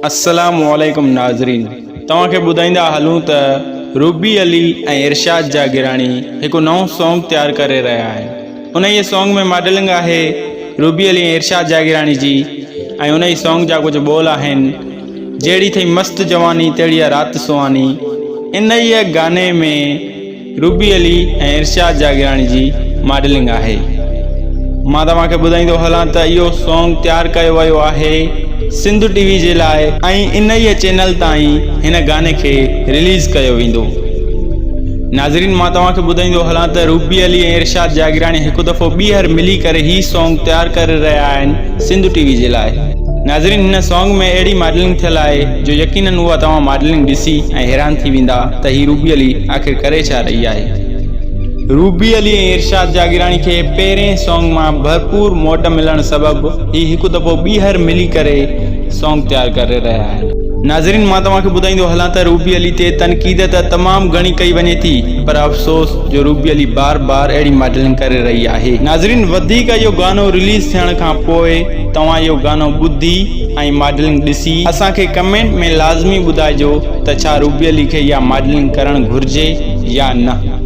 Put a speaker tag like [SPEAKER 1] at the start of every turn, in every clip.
[SPEAKER 1] अस्सलामुअलैकुम नाज़रीन, तव्हांखे ॿुधाईंदा हलूं त रूबी अली ऐं इरशाद जागिरानी हिकु नओं सॉन्ग तैयार करे रहिया आहिनि। उन ई सॉन्ग में मॉडलिंग आहे रूबी अली ऐं इरशाद जागिरानी जी, ऐं उन ई सॉन्ग जा कुझु बोल आहिनि, जहिड़ी थी मस्त जवानी तहिड़ी रात सुहानी। इन ई गाने में रूबी अली ऐं इरशाद जागिरानी जी मॉडलिंग आहे। मां तव्हांखे ॿुधाईंदो हलां त इहो सॉन्ग तैयार कयो वियो आहे सिंधु टीवी जे लाइ, ऐं इन ई चैनल ताईं हिन गाने खे रिलीज़ कयो वेंदो। नाज़रीन, मां तव्हांखे ॿुधाईंदो हलां त रूबी अली ऐं इरशाद जागिरानी हिकु दफ़ो ॿीहर मिली करे ही सॉन्ग तैयार करे रहिया आहिनि सिंधु टीवी जे लाइ। नाज़रीन, हिन सॉन्ग में अहिड़ी मॉडलिंग थियल आहे जो यकीनन उहा तव्हां मॉडलिंग ॾिसी ऐं हैरान थी वेंदा त ही रूबी अली आख़िर करे छा रही आहे। रूबी अली ऐं इरशाद जागिरानी खे पहिरें सॉन्ग मां भरपूर मोट मिलण सबबु ही हिकु दफ़ो ॿीहर मिली करे सॉन्ग तैयार करे रहिया आहिनि। नाज़रीन, मां तव्हांखे ॿुधाईंदो हलां त रूबी अली ते तनक़ीद त तमामु घणी कई वञे थी, पर अफ़सोस जो रूबी अली बार बार अहिड़ी मॉडलिंग करे रही आहे। नाज़रीन, वधीक इहो गानो रिलीज़ थियण खां पोइ तव्हां इहो गानो ॿुधी ऐं मॉडलिंग ॾिसी असांखे कमेंट में लाज़मी ॿुधाइजो त छा रूबी अली खे इहा मॉडलिंग करणु घुरिजे या न।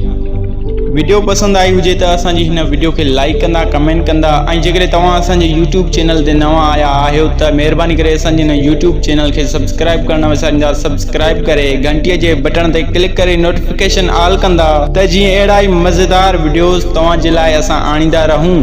[SPEAKER 1] वीडियो पसंदि आई हुजे त असांजी हिन वीडियो खे लाइक कंदा, कमेंट कंदा, ऐं जेकॾहिं तव्हां असांजे यूट्यूब चैनल ते नवां आया आहियो त महिरबानी करे असांजे हिन यूट्यूब चैनल खे सब्सक्राइब करण विसारींदा। सब्सक्राइब करे घंटीअ जे बटन ते क्लिक करे नोटिफिकेशन ऑल कंदा त जीअं अहिड़ा ई मज़ेदार वीडियोज़ तव्हां जे लाइ असां आणींदा रहूं।